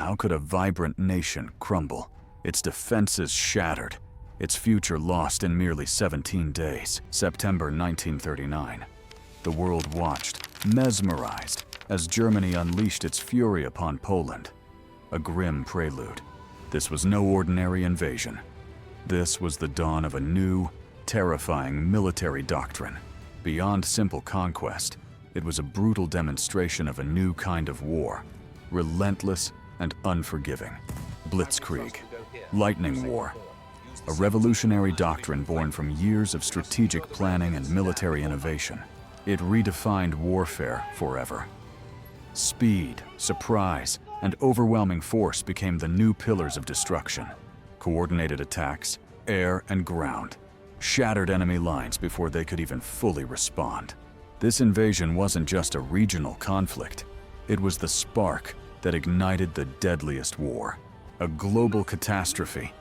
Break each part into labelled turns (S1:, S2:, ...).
S1: how could a vibrant nation crumble? Its defenses shattered, its future lost in merely 17 days. September 1939. The world watched, mesmerized, as Germany unleashed its fury upon Poland. A grim prelude. This was no ordinary invasion. This was the dawn of a new, terrifying military doctrine. Beyond simple conquest, it was a brutal demonstration of a new kind of war, relentless and unforgiving. Blitzkrieg, lightning war, a revolutionary doctrine born from years of strategic planning and military innovation. It redefined warfare forever. Speed, surprise, and overwhelming force became the new pillars of destruction. Coordinated attacks, air and ground, shattered enemy lines before they could even fully respond. This invasion wasn't just a regional conflict. It was the spark that ignited the deadliest war, a global catastrophe,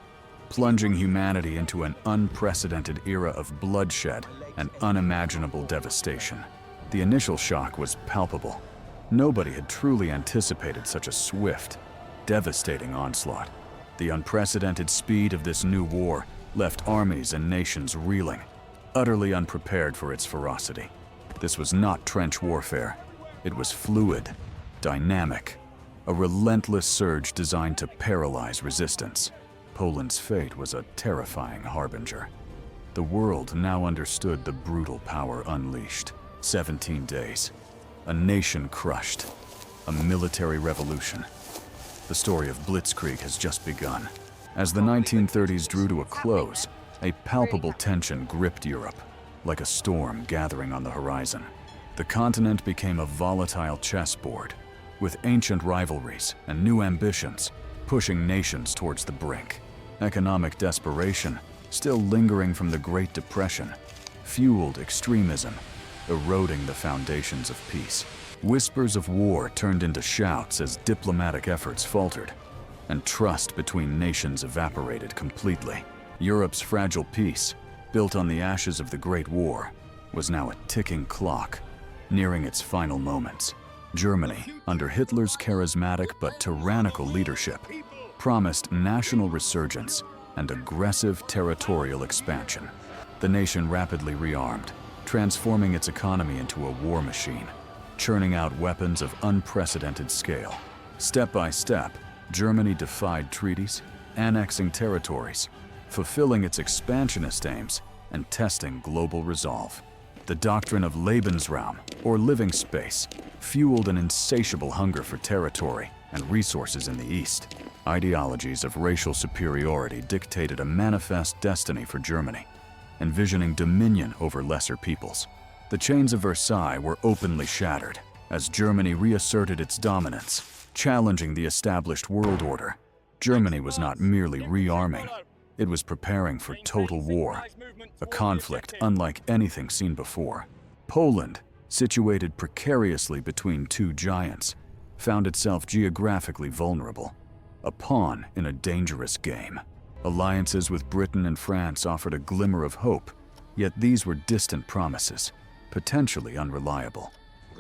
S1: plunging humanity into an unprecedented era of bloodshed and unimaginable devastation. The initial shock was palpable. Nobody had truly anticipated such a swift, devastating onslaught. The unprecedented speed of this new war left armies and nations reeling, utterly unprepared for its ferocity. This was not trench warfare. It was fluid, dynamic, a relentless surge designed to paralyze resistance. Poland's fate was a terrifying harbinger. The world now understood the brutal power unleashed. 17 days. A nation crushed. A military revolution. The story of Blitzkrieg has just begun. As the 1930s drew to a close, a palpable tension gripped Europe, like a storm gathering on the horizon. The continent became a volatile chessboard, with ancient rivalries and new ambitions pushing nations towards the brink. Economic desperation, still lingering from the Great Depression, fueled extremism, eroding the foundations of peace. Whispers of war turned into shouts as diplomatic efforts faltered, and trust between nations evaporated completely. Europe's fragile peace, built on the ashes of the Great War, was now a ticking clock, nearing its final moments. Germany, under Hitler's charismatic but tyrannical leadership, promised national resurgence and aggressive territorial expansion. The nation rapidly rearmed, transforming its economy into a war machine, churning out weapons of unprecedented scale. Step by step, Germany defied treaties, annexing territories, fulfilling its expansionist aims, and testing global resolve. The doctrine of Lebensraum, or living space, fueled an insatiable hunger for territory and resources in the East. Ideologies of racial superiority dictated a manifest destiny for Germany, envisioning dominion over lesser peoples. The chains of Versailles were openly shattered as Germany reasserted its dominance, challenging the established world order. Germany was not merely rearming, it was preparing for total war, a conflict unlike anything seen before. Poland, situated precariously between two giants, found itself geographically vulnerable, a pawn in a dangerous game. Alliances with Britain and France offered a glimmer of hope, yet these were distant promises, potentially unreliable.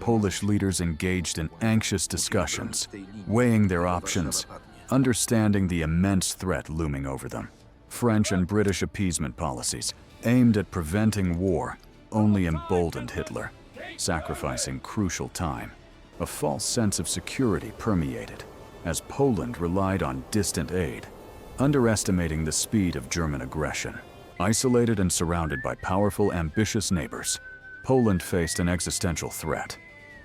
S1: Polish leaders engaged in anxious discussions, weighing their options, understanding the immense threat looming over them. French and British appeasement policies, aimed at preventing war, only emboldened Hitler, sacrificing crucial time. A false sense of security permeated, as Poland relied on distant aid, underestimating the speed of German aggression. Isolated and surrounded by powerful, ambitious neighbors, Poland faced an existential threat,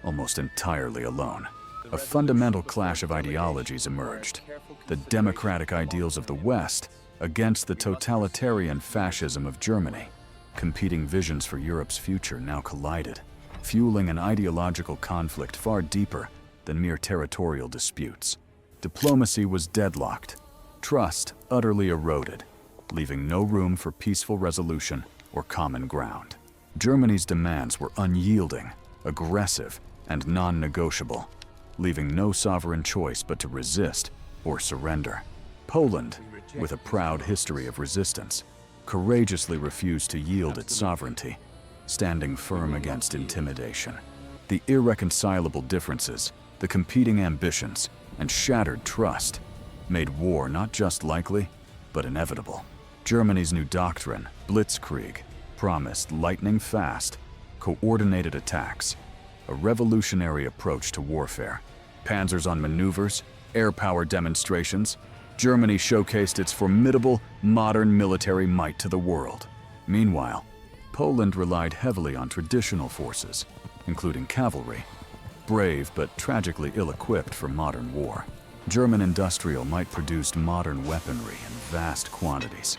S1: almost entirely alone. A fundamental clash of ideologies emerged, the democratic ideals of the West against the totalitarian fascism of Germany. Competing visions for Europe's future now collided, fueling an ideological conflict far deeper than mere territorial disputes. Diplomacy was deadlocked, trust utterly eroded, leaving no room for peaceful resolution or common ground. Germany's demands were unyielding, aggressive, and non-negotiable, leaving no sovereign choice but to resist or surrender. Poland, with a proud history of resistance, courageously refused to yield its sovereignty, standing firm against intimidation. The irreconcilable differences, the competing ambitions, and shattered trust made war not just likely, but inevitable. Germany's new doctrine, Blitzkrieg, promised lightning-fast, coordinated attacks, a revolutionary approach to warfare. Panzers on maneuvers, air power demonstrations, Germany showcased its formidable, modern military might to the world. Meanwhile, Poland relied heavily on traditional forces, including cavalry, brave but tragically ill-equipped for modern war. German industrial might produced modern weaponry in vast quantities,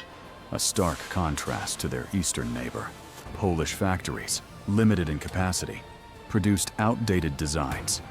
S1: a stark contrast to their eastern neighbor. Polish factories, limited in capacity, produced outdated designs,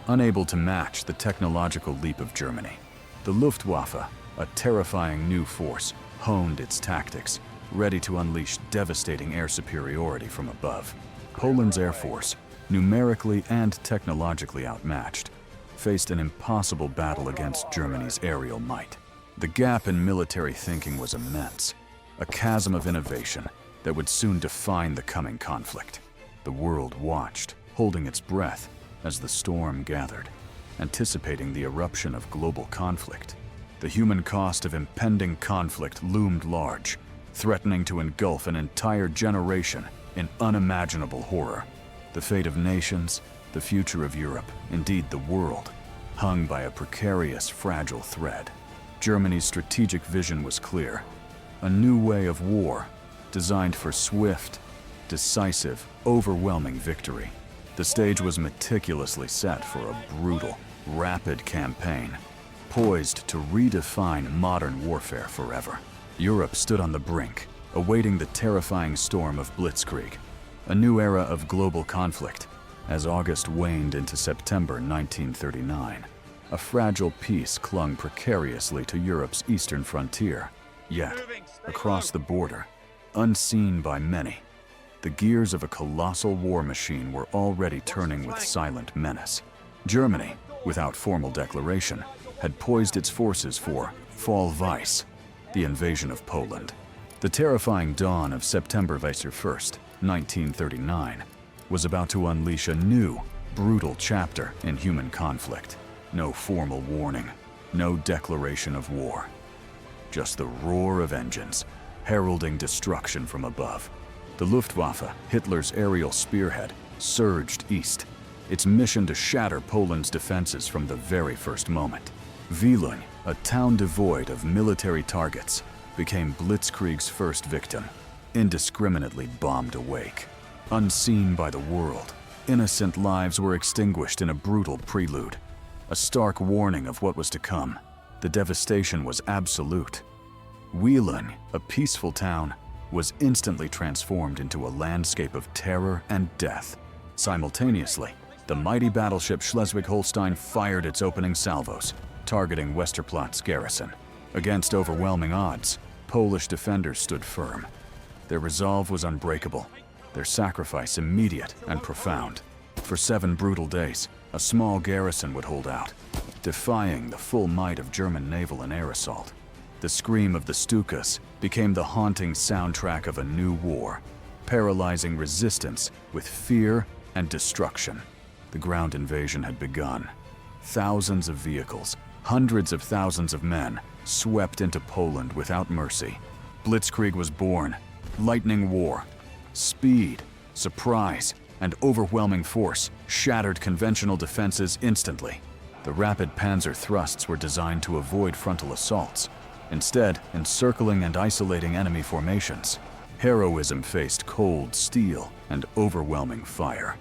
S1: unable to match the technological leap of Germany. The Luftwaffe, a terrifying new force, honed its tactics, ready to unleash devastating air superiority from above. Poland's air force, numerically and technologically outmatched, faced an impossible battle against Germany's aerial might. The gap in military thinking was immense, a chasm of innovation that would soon define the coming conflict. The world watched, holding its breath as the storm gathered, anticipating the eruption of global conflict. The human cost of impending conflict loomed large, threatening to engulf an entire generation in unimaginable horror. The fate of nations, the future of Europe, indeed the world, hung by a precarious, fragile thread. Germany's strategic vision was clear: a new way of war, designed for swift, decisive, overwhelming victory. The stage was meticulously set for a brutal, rapid campaign, poised to redefine modern warfare forever. Europe stood on the brink, awaiting the terrifying storm of Blitzkrieg, a new era of global conflict. As August waned into September 1939, a fragile peace clung precariously to Europe's eastern frontier. Yet, across the border, unseen by many, the gears of a colossal war machine were already turning with silent menace. Germany, without formal declaration, had poised its forces for Fall Weiss, the invasion of Poland. The terrifying dawn of September 1st, 1939, was about to unleash a new, brutal chapter in human conflict. No formal warning, no declaration of war. Just the roar of engines, heralding destruction from above. The Luftwaffe, Hitler's aerial spearhead, surged east, its mission to shatter Poland's defenses from the very first moment. Wielun, a town devoid of military targets, became Blitzkrieg's first victim, indiscriminately bombed awake. Unseen by the world, innocent lives were extinguished in a brutal prelude, a stark warning of what was to come. The devastation was absolute. Wielun, a peaceful town, was instantly transformed into a landscape of terror and death. Simultaneously, the mighty battleship Schleswig-Holstein fired its opening salvos, targeting Westerplatte garrison. Against overwhelming odds, Polish defenders stood firm. Their resolve was unbreakable, their sacrifice immediate and profound. For 7 brutal days, a small garrison would hold out, defying the full might of German naval and air assault. The scream of the Stukas became the haunting soundtrack of a new war, paralyzing resistance with fear and destruction. The ground invasion had begun. Thousands of vehicles, hundreds of thousands of men, swept into Poland without mercy. Blitzkrieg was born. Lightning war. Speed, surprise, and overwhelming force shattered conventional defenses instantly. The rapid Panzer thrusts were designed to avoid frontal assaults, instead encircling and isolating enemy formations. Heroism faced cold steel and overwhelming fire.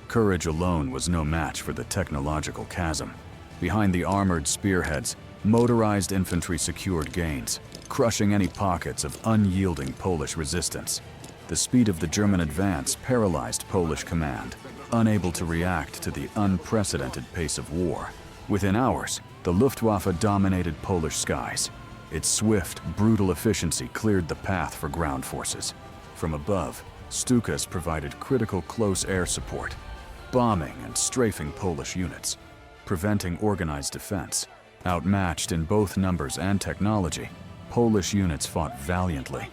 S1: Courage alone was no match for the technological chasm. Behind the armored spearheads, motorized infantry secured gains, crushing any pockets of unyielding Polish resistance. The speed of the German advance paralyzed Polish command, unable to react to the unprecedented pace of war. Within hours, the Luftwaffe dominated Polish skies. Its swift, brutal efficiency cleared the path for ground forces. From above, Stukas provided critical close air support, bombing and strafing Polish units, preventing organized defense. Outmatched in both numbers and technology, Polish units fought valiantly,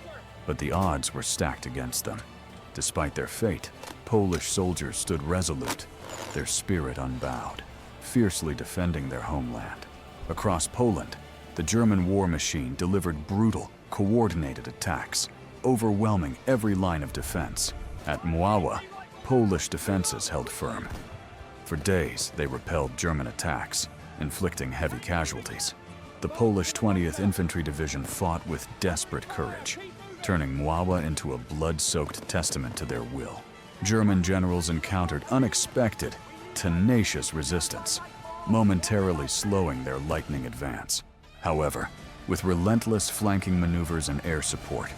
S1: but the odds were stacked against them. Despite their fate, Polish soldiers stood resolute, their spirit unbowed. fiercely defending their homeland. Across Poland, the German war machine delivered brutal, coordinated attacks, overwhelming every line of defense. At Mława, Polish defenses held firm. For days, they repelled German attacks, inflicting heavy casualties. The Polish 20th Infantry Division fought with desperate courage, turning Mława into a blood-soaked testament to their will. German generals encountered unexpected, tenacious resistance, momentarily slowing their lightning advance. However, with relentless flanking maneuvers and air support,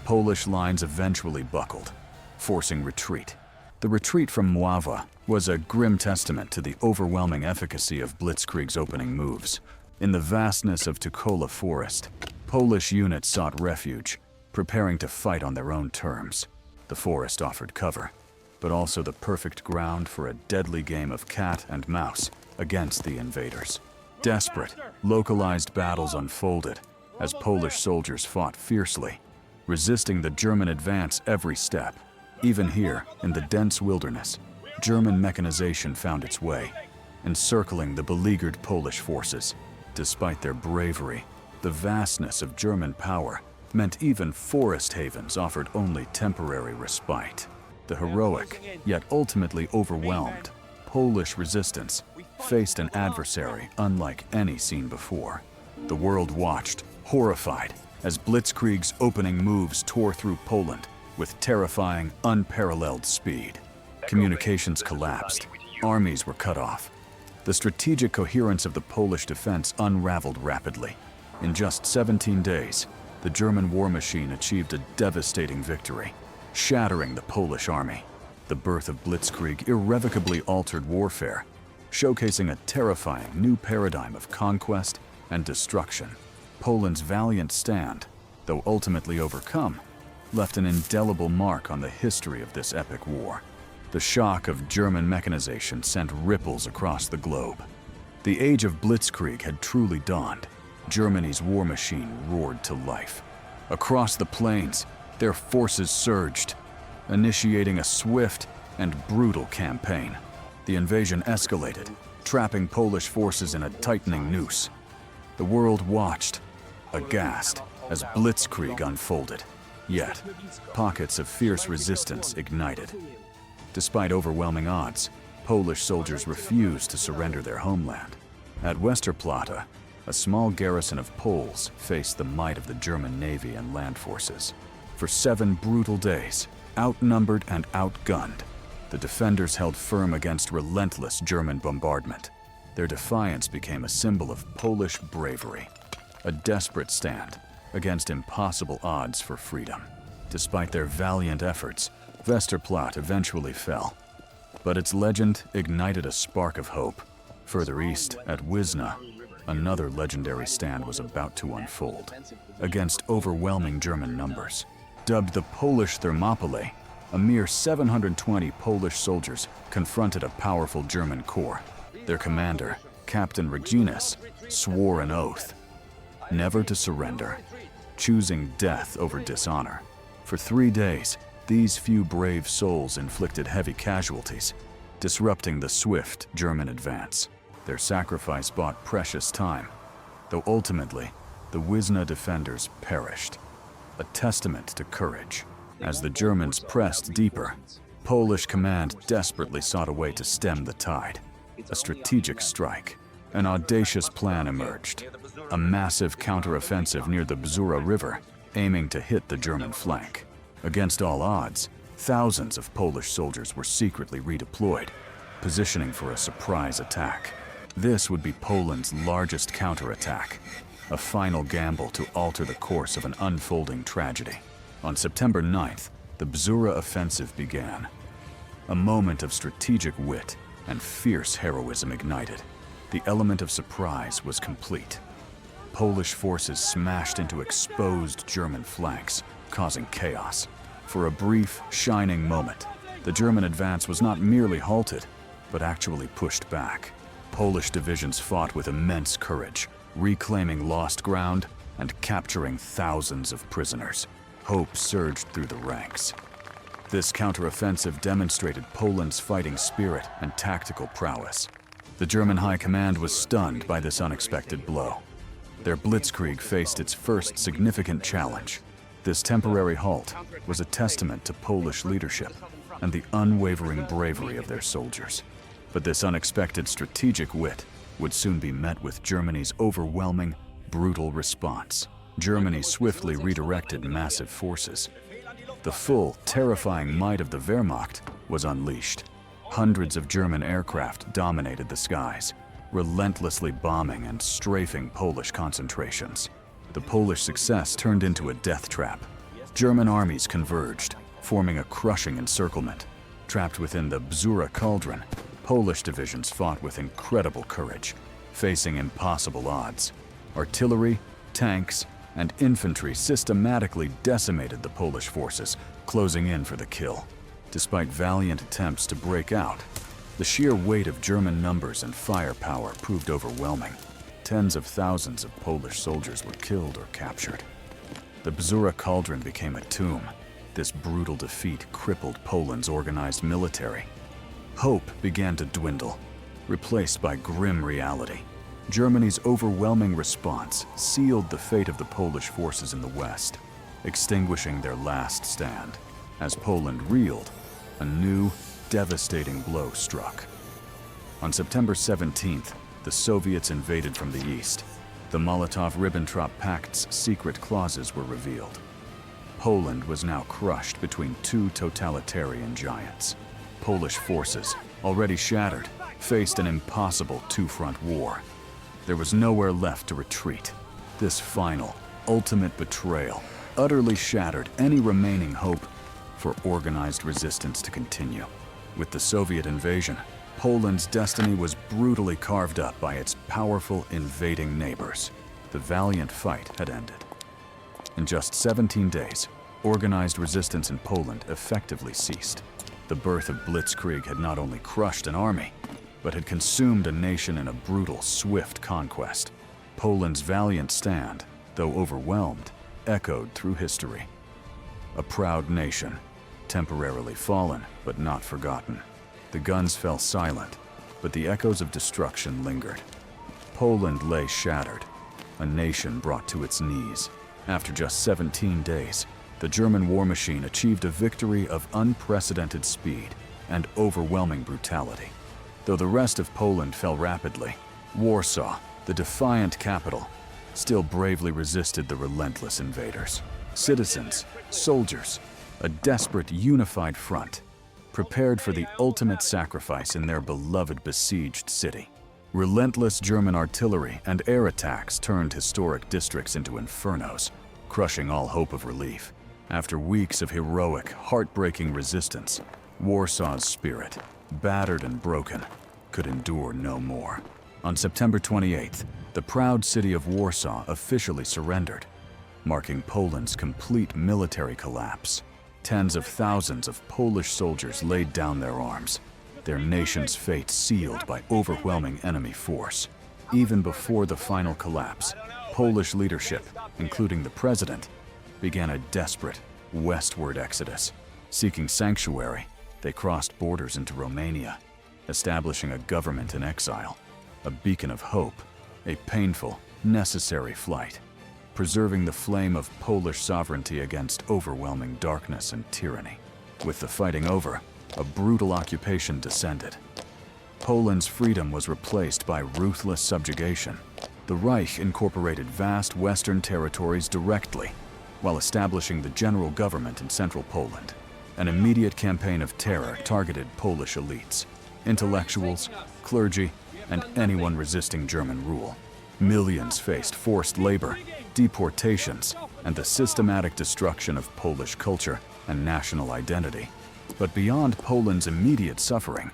S1: Polish lines eventually buckled, forcing retreat. The retreat from Mława was a grim testament to the overwhelming efficacy of Blitzkrieg's opening moves. In the vastness of Tukola Forest, Polish units sought refuge, preparing to fight on their own terms. The forest offered cover, but also the perfect ground for a deadly game of cat and mouse against the invaders. Desperate, localized battles unfolded as Polish soldiers fought fiercely, resisting the German advance every step. Even here, in the dense wilderness, German mechanization found its way, encircling the beleaguered Polish forces. Despite their bravery, the vastness of German power meant even forest havens offered only temporary respite. The heroic, yet ultimately overwhelmed, Polish resistance faced an adversary unlike any seen before. The world watched, horrified, as Blitzkrieg's opening moves tore through Poland with terrifying, unparalleled speed. Communications collapsed, armies were cut off. The strategic coherence of the Polish defense unraveled rapidly. In just 17 days, the German war machine achieved a devastating victory, shattering the Polish army. The birth of Blitzkrieg irrevocably altered warfare, showcasing a terrifying new paradigm of conquest and destruction. Poland's valiant stand, though ultimately overcome, left an indelible mark on the history of this epic war. The shock of German mechanization sent ripples across the globe. The age of Blitzkrieg had truly dawned. Germany's war machine roared to life. Across the plains, their forces surged, initiating a swift and brutal campaign. The invasion escalated, trapping Polish forces in a tightening noose. The world watched, aghast, as Blitzkrieg unfolded. Yet, pockets of fierce resistance ignited. Despite overwhelming odds, Polish soldiers refused to surrender their homeland. At Westerplatte, a small garrison of Poles faced the might of the German Navy and land forces. For 7 brutal days, outnumbered and outgunned, the defenders held firm against relentless German bombardment. Their defiance became a symbol of Polish bravery, a desperate stand against impossible odds for freedom. Despite their valiant efforts, Westerplatte eventually fell, but its legend ignited a spark of hope. Further east, at Wisna, another legendary stand was about to unfold, against overwhelming German numbers. Dubbed the Polish Thermopylae, a mere 720 Polish soldiers confronted a powerful German corps. Their commander, Captain Reginus, swore an oath, never to surrender, choosing death over dishonor. For 3 days, these few brave souls inflicted heavy casualties, disrupting the swift German advance. Their sacrifice bought precious time, though ultimately, the Wisna defenders perished, a testament to courage. As the Germans pressed deeper, Polish command desperately sought a way to stem the tide. A strategic strike, an audacious plan emerged, a massive counteroffensive near the Bzura River, aiming to hit the German flank. Against all odds, thousands of Polish soldiers were secretly redeployed, positioning for a surprise attack. This would be Poland's largest counterattack, a final gamble to alter the course of an unfolding tragedy. On September 9th, the Bzura offensive began. A moment of strategic wit and fierce heroism ignited. The element of surprise was complete. Polish forces smashed into exposed German flanks, causing chaos. For a brief, shining moment, the German advance was not merely halted, but actually pushed back. Polish divisions fought with immense courage, reclaiming lost ground and capturing thousands of prisoners. Hope surged through the ranks. This counteroffensive demonstrated Poland's fighting spirit and tactical prowess. The German high command was stunned by this unexpected blow. Their Blitzkrieg faced its first significant challenge. This temporary halt was a testament to Polish leadership and the unwavering bravery of their soldiers. But this unexpected strategic wit would soon be met with Germany's overwhelming, brutal response. Germany swiftly redirected massive forces. The full, terrifying might of the Wehrmacht was unleashed. Hundreds of German aircraft dominated the skies, relentlessly bombing and strafing Polish concentrations. The Polish success turned into a death trap. German armies converged, forming a crushing encirclement. Trapped within the Bzura cauldron, Polish divisions fought with incredible courage, facing impossible odds. Artillery, tanks, and infantry systematically decimated the Polish forces, closing in for the kill. Despite valiant attempts to break out, the sheer weight of German numbers and firepower proved overwhelming. Tens of thousands of Polish soldiers were killed or captured. The Bzura cauldron became a tomb. This brutal defeat crippled Poland's organized military. Hope began to dwindle, replaced by grim reality. Germany's overwhelming response sealed the fate of the Polish forces in the West, extinguishing their last stand. As Poland reeled, a new, devastating blow struck. On September 17th, the Soviets invaded from the east. The Molotov-Ribbentrop Pact's secret clauses were revealed. Poland was now crushed between two totalitarian giants. Polish forces, already shattered, faced an impossible two-front war. There was nowhere left to retreat. This final, ultimate betrayal utterly shattered any remaining hope for organized resistance to continue. With the Soviet invasion, Poland's destiny was brutally carved up by its powerful invading neighbors. The valiant fight had ended. In just 17 days, organized resistance in Poland effectively ceased. The birth of Blitzkrieg had not only crushed an army, but had consumed a nation in a brutal, swift conquest. Poland's valiant stand, though overwhelmed, echoed through history. A proud nation, temporarily fallen but not forgotten. The guns fell silent, but the echoes of destruction lingered. Poland lay shattered, a nation brought to its knees. After just 17 days, the German war machine achieved a victory of unprecedented speed and overwhelming brutality. Though the rest of Poland fell rapidly, Warsaw, the defiant capital, still bravely resisted the relentless invaders. Citizens, soldiers, a desperate unified front, prepared for the ultimate sacrifice in their beloved besieged city. Relentless German artillery and air attacks turned historic districts into infernos, crushing all hope of relief. After weeks of heroic, heartbreaking resistance, Warsaw's spirit, battered and broken, could endure no more. On September 28th, the proud city of Warsaw officially surrendered, marking Poland's complete military collapse. Tens of thousands of Polish soldiers laid down their arms, their nation's fate sealed by overwhelming enemy force. Even before the final collapse, Polish leadership, including the president, began a desperate westward exodus. Seeking sanctuary, they crossed borders into Romania, establishing a government in exile, a beacon of hope, a painful, necessary flight, preserving the flame of Polish sovereignty against overwhelming darkness and tyranny. With the fighting over, a brutal occupation descended. Poland's freedom was replaced by ruthless subjugation. The Reich incorporated vast western territories directly, while establishing the general government in central Poland. An immediate campaign of terror targeted Polish elites, intellectuals, clergy, and anyone resisting German rule. Millions faced forced labor, deportations, and the systematic destruction of Polish culture and national identity. But beyond Poland's immediate suffering,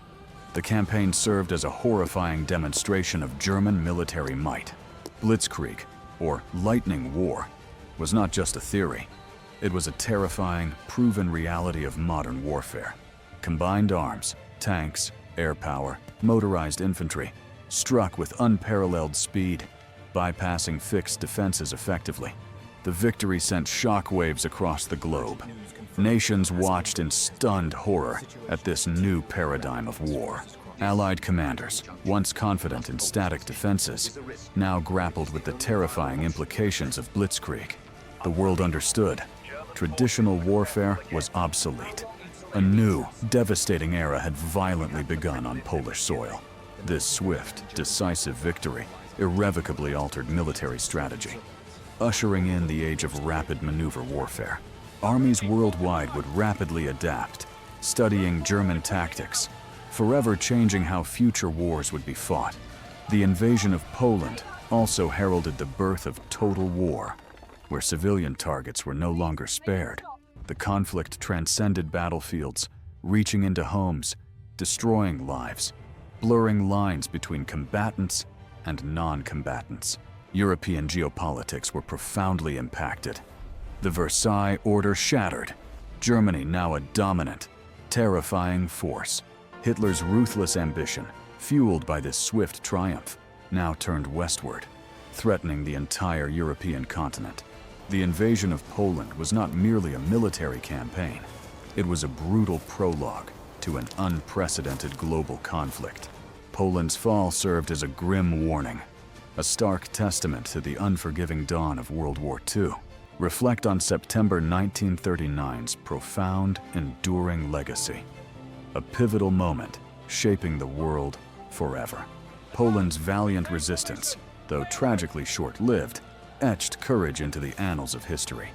S1: the campaign served as a horrifying demonstration of German military might. Blitzkrieg, or lightning war, was not just a theory. It was a terrifying, proven reality of modern warfare. Combined arms, tanks, air power, motorized infantry, struck with unparalleled speed, bypassing fixed defenses effectively. The victory sent shockwaves across the globe. Nations watched in stunned horror at this new paradigm of war. Allied commanders, once confident in static defenses, now grappled with the terrifying implications of Blitzkrieg. The world understood. Traditional warfare was obsolete. A new, devastating era had violently begun on Polish soil. This swift, decisive victory irrevocably altered military strategy, ushering in the age of rapid maneuver warfare. Armies worldwide would rapidly adapt, studying German tactics, forever changing how future wars would be fought. The invasion of Poland also heralded the birth of total war, where civilian targets were no longer spared. The conflict transcended battlefields, reaching into homes, destroying lives, blurring lines between combatants and non-combatants. European geopolitics were profoundly impacted. The Versailles Order shattered, Germany now a dominant, terrifying force. Hitler's ruthless ambition, fueled by this swift triumph, now turned westward, threatening the entire European continent. The invasion of Poland was not merely a military campaign. It was a brutal prologue to an unprecedented global conflict. Poland's fall served as a grim warning, a stark testament to the unforgiving dawn of World War II. Reflect on September 1939's profound, enduring legacy. A pivotal moment shaping the world forever. Poland's valiant resistance, though tragically short-lived, etched courage into the annals of history.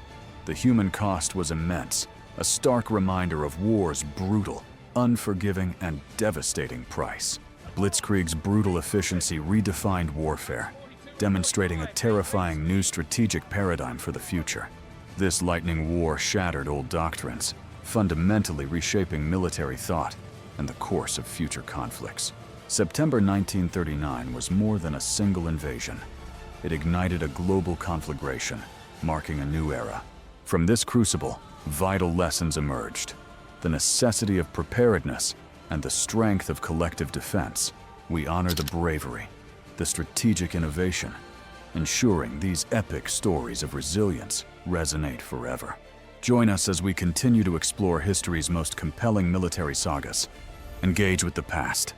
S1: The human cost was immense, a stark reminder of war's brutal, unforgiving, and devastating price. Blitzkrieg's brutal efficiency redefined warfare, demonstrating a terrifying new strategic paradigm for the future. This lightning war shattered old doctrines, fundamentally reshaping military thought and the course of future conflicts. September 1939 was more than a single invasion. It ignited a global conflagration, marking a new era. From this crucible, vital lessons emerged: the necessity of preparedness and the strength of collective defense. We honor the bravery, the strategic innovation, ensuring these epic stories of resilience resonate forever. Join us as we continue to explore history's most compelling military sagas. Engage with the past,